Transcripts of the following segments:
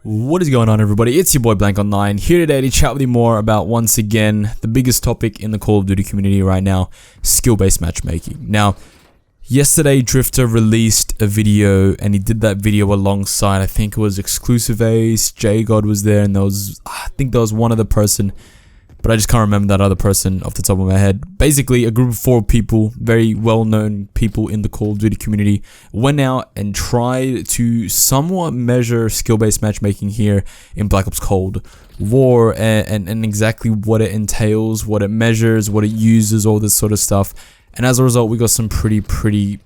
What is going on, everybody? It's your boy Blank Online here today to chat with you more about, once again, the biggest topic in the Call of Duty community right now: skill-based matchmaking. Now, yesterday Drifter released a video, and he did that video alongside, I think it was Exclusive Ace, J-God was there, and I think there was one other person, but I just can't remember that other person off the top of my head. Basically, a group of 4 people, very well-known people in the Call of Duty community, went out and tried to somewhat measure skill-based matchmaking here in Black Ops Cold War, and exactly what it entails, what it measures, what it uses, all this sort of stuff. And as a result, we got some pretty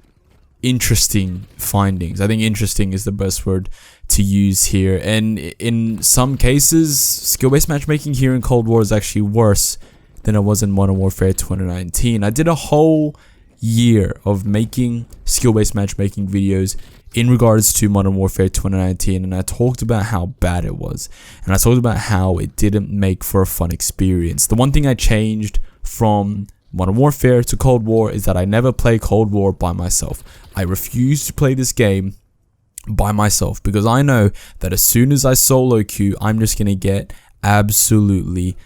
interesting findings. I think interesting is the best word to use here, and in some cases skill-based matchmaking here in Cold War is actually worse than it was in Modern Warfare 2019. I did a whole year of making skill-based matchmaking videos in regards to Modern Warfare 2019, and I talked about how bad it was, and I talked about how it didn't make for a fun experience. The one thing I changed from Modern Warfare to Cold War is that I never play Cold War by myself. I refuse to play this game by myself because I know that as soon as I solo queue, I'm just going to get absolutely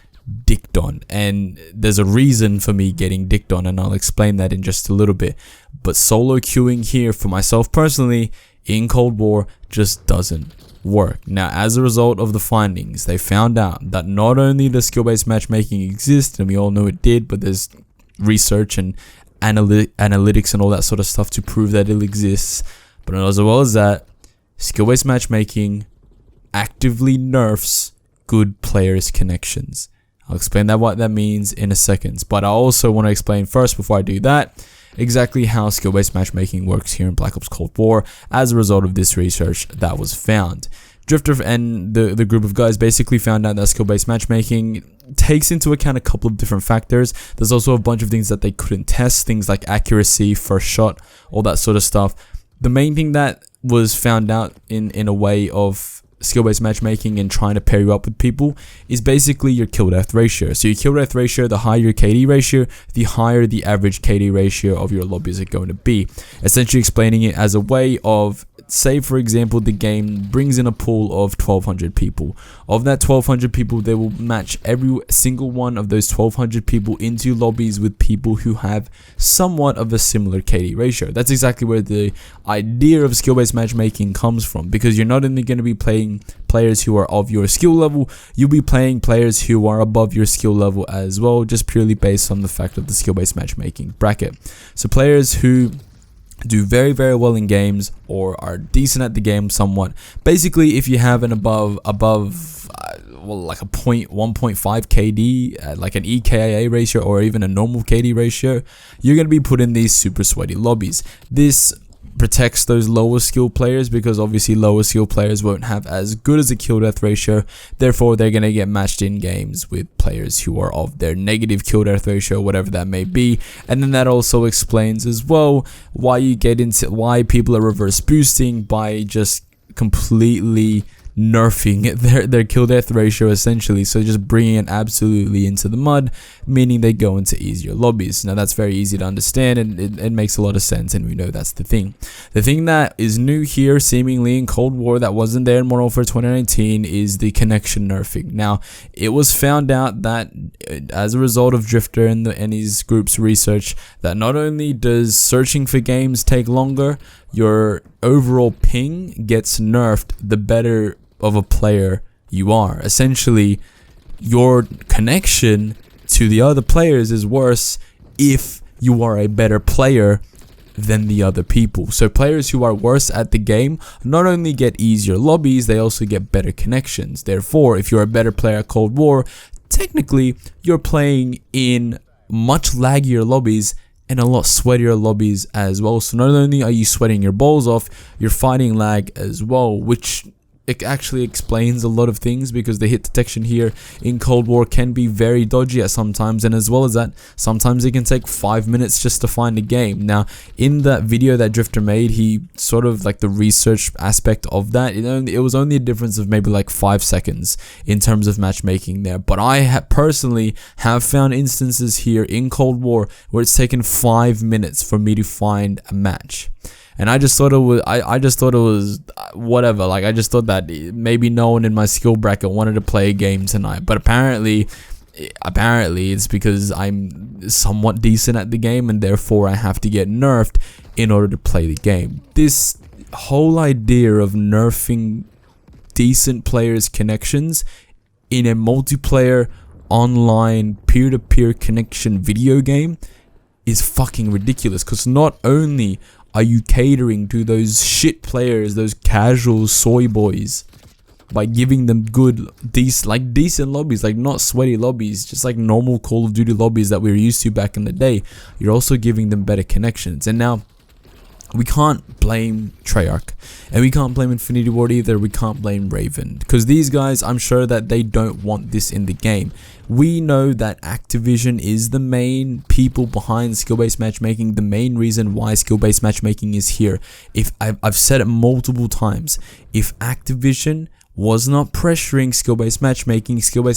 dicked on. And there's a reason for me getting dicked on, and I'll explain that in just a little bit. But solo queuing here for myself personally in Cold War just doesn't work. Now, as a result of the findings, they found out that not only does skill-based matchmaking exist, and we all know it did, but there's research and analytics and all that sort of stuff to prove that it exists. But as well as that, skill-based matchmaking actively nerfs good players' connections. I'll explain what that means in a second, but I also want to explain first, before I do that, exactly how skill-based matchmaking works here in Black Ops Cold War as a result of this research that was found. Drifter and the group of guys basically found out that skill-based matchmaking takes into account a couple of different factors. There's also a bunch of things that they couldn't test, things like accuracy, first shot, all that sort of stuff. The main thing that was found out in a way of skill-based matchmaking and trying to pair you up with people is basically your kill-death ratio. So your kill-death ratio, the higher your KD ratio, the higher the average KD ratio of your lobbies are going to be. Essentially explaining it as a way of, say for example, the game brings in a pool of 1,200 people. Of that 1,200 people, they will match every single one of those 1,200 people into lobbies with people who have somewhat of a similar KD ratio. That's exactly where the idea of skill-based matchmaking comes from, because you're not only going to be playing players who are of your skill level, you'll be playing players who are above your skill level as well, just purely based on the fact of the skill-based matchmaking bracket. So players who do very well in games or are decent at the game somewhat, basically if you have an above like a 1.5 KD, like an EKIA ratio or even a normal KD ratio, you're going to be put in these super sweaty lobbies. This protects those lower skill players because obviously lower skill players won't have as good as a kill death ratio, therefore they're going to get matched in games with players who are of their negative kill death ratio, whatever that may be. And then that also explains as well why people are reverse boosting by just completely nerfing their kill death ratio, essentially. So just bringing it absolutely into the mud, meaning they go into easier lobbies. Now that's very easy to understand, and it makes a lot of sense, and we know that's the thing. The thing that is new here seemingly in Cold War that wasn't there in Modern Warfare 2019 is the connection nerfing. Now it was found out that as a result of Drifter and his group's research, that not only does searching for games take longer, your overall ping gets nerfed the better of a player you are. Essentially, your connection to the other players is worse if you are a better player than the other people. So players who are worse at the game not only get easier lobbies, they also get better connections. Therefore, if you're a better player at Cold War, technically you're playing in much laggier lobbies and a lot sweatier lobbies as well. So not only are you sweating your balls off, you're fighting lag as well, which it actually explains a lot of things, because the hit detection here in Cold War can be very dodgy at sometimes, and as well as that, sometimes it can take 5 minutes just to find a game. Now in that video that Drifter made, he sort of like the research aspect of that, it was only a difference of maybe like 5 seconds in terms of matchmaking there, but I personally have found instances here in Cold War where it's taken 5 minutes for me to find a match. and I just thought it was whatever. Like, I just thought that maybe no one in my skill bracket wanted to play a game tonight, but apparently it's because I'm somewhat decent at the game, and therefore I have to get nerfed in order to play the game. This whole idea of nerfing decent players' connections in a multiplayer online peer-to-peer connection video game is fucking ridiculous, because not only are you catering to those shit players, those casual soy boys, by giving them decent lobbies, like not sweaty lobbies, just like normal Call of Duty lobbies that we were used to back in the day, you're also giving them better connections. And now we can't blame Treyarch, and we can't blame Infinity Ward either. We can't blame Raven, because these guys, I'm sure that they don't want this in the game. We know that Activision is the main people behind skill-based matchmaking, the main reason why skill-based matchmaking is here. If I've said it multiple times, if Activision was not pressuring skill-based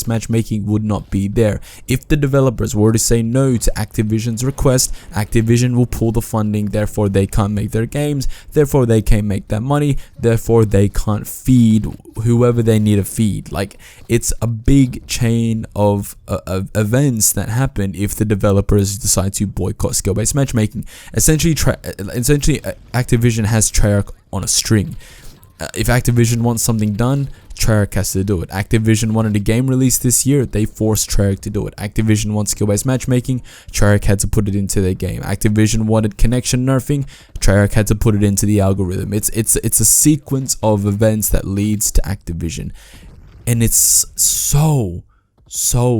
matchmaking would not be there. If the developers were to say no to Activision's request, Activision will pull the funding, therefore they can't make their games, therefore they can't make that money, therefore they can't feed whoever they need to feed. Like, it's a big chain of events that happen if the developers decide to boycott skill-based matchmaking. Essentially Activision has Treyarch on a string. If Activision wants something done, Treyarch has to do it. Activision wanted a game release this year, they forced Treyarch to do it. Activision wants skill-based matchmaking, Treyarch had to put it into their game. Activision wanted connection nerfing, Treyarch had to put it into the algorithm. It's a sequence of events that leads to Activision, and it's so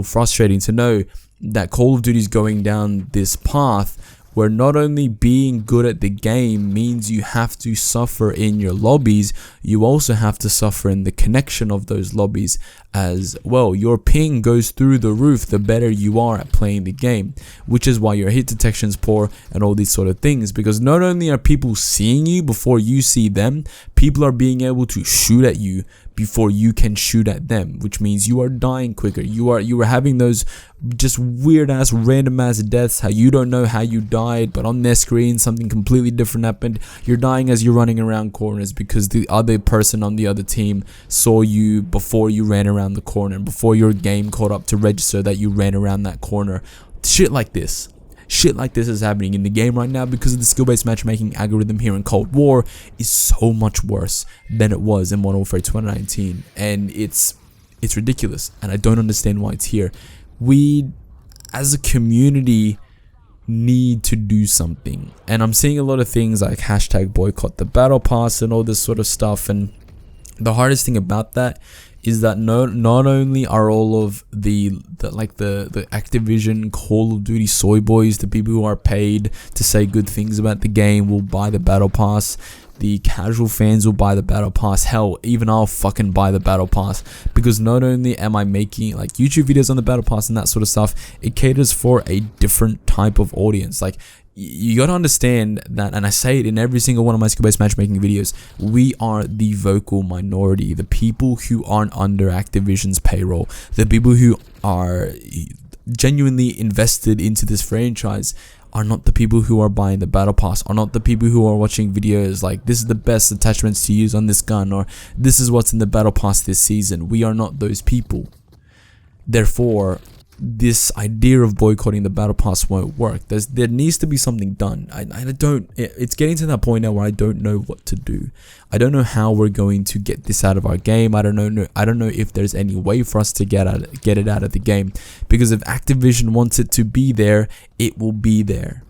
frustrating to know that Call of Duty is going down this path where not only being good at the game means you have to suffer in your lobbies, you also have to suffer in the connection of those lobbies as well. Your ping goes through the roof the better you are at playing the game, which is why your hit detection is poor and all these sort of things, because not only are people seeing you before you see them, people are being able to shoot at you before you can shoot at them, which means you are dying quicker. You are having those just weird ass random ass deaths, how you don't know how you died, but on their screen something completely different happened. You're dying as you're running around corners because the other person on the other team saw you before you ran around the corner, before your game caught up to register that you ran around that corner. Shit like this is happening in the game right now because of the skill-based matchmaking algorithm here in Cold War is so much worse than it was in Modern Warfare 2019, and it's ridiculous, and I don't understand why it's here. We as a community need to do something, and I'm seeing a lot of things like hashtag boycott the battle pass and all this sort of stuff, and the hardest thing about that is that not only are all of the Activision Call of Duty soy boys, the people who are paid to say good things about the game, will buy the battle pass, the casual fans will buy the battle pass. Hell, even I'll fucking buy the battle pass, because not only am I making like YouTube videos on the battle pass and that sort of stuff, it caters for a different type of audience. Like, you gotta understand that, and I say it in every single one of my skill-based matchmaking videos, we are the vocal minority, the people who aren't under Activision's payroll, the people who are genuinely invested into this franchise are not the people who are buying the battle pass, are not the people who are watching videos like this is the best attachments to use on this gun, or this is what's in the battle pass this season. We are not those people. Therefore, this idea of boycotting the battle pass won't work. There needs to be something done. It's getting to that point now where I don't know what to do. I don't know how we're going to get this out of our game. I don't know if there's any way for us to get it out of the game, because if Activision wants it to be there, it will be there.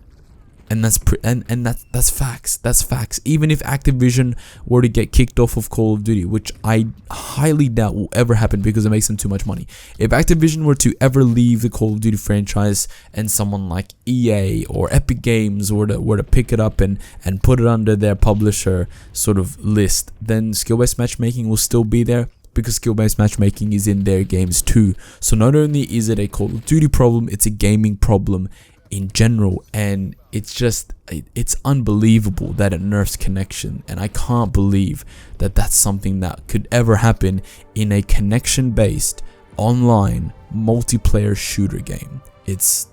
And that's facts. That's facts. Even if Activision were to get kicked off of Call of Duty, which I highly doubt will ever happen because it makes them too much money. If Activision were to ever leave the Call of Duty franchise and someone like EA or Epic Games were to pick it up and put it under their publisher sort of list, then skill-based matchmaking will still be there, because skill-based matchmaking is in their games too. So not only is it a Call of Duty problem, it's a gaming problem in general, and it's unbelievable that it nerfs connection, and I can't believe that that's something that could ever happen in a connection based online multiplayer shooter game. It's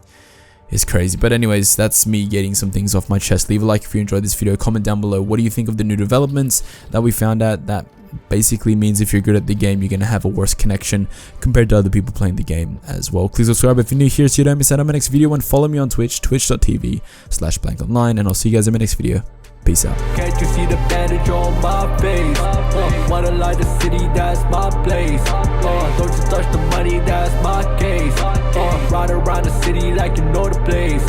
is crazy. But anyways, that's me getting some things off my chest. Leave a like if you enjoyed this video. Comment down below, what do you think of the new developments that we found out? That basically means if you're good at the game, you're going to have a worse connection compared to other people playing the game as well. Please subscribe if you're new here so you don't miss out on my next video, and follow me on Twitch, twitch.tv/blankonline, and I'll see you guys in my next video. Peace out. Can't you see the bandage on my face? Wanna light the city, that's my place. Don't you touch the money, that's my case. Ride around the city like you know the place.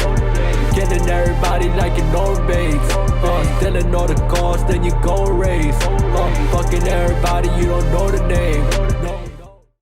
Killing everybody like you know the base. Stealing all the cars, then you go race. Fucking everybody, you don't know the name.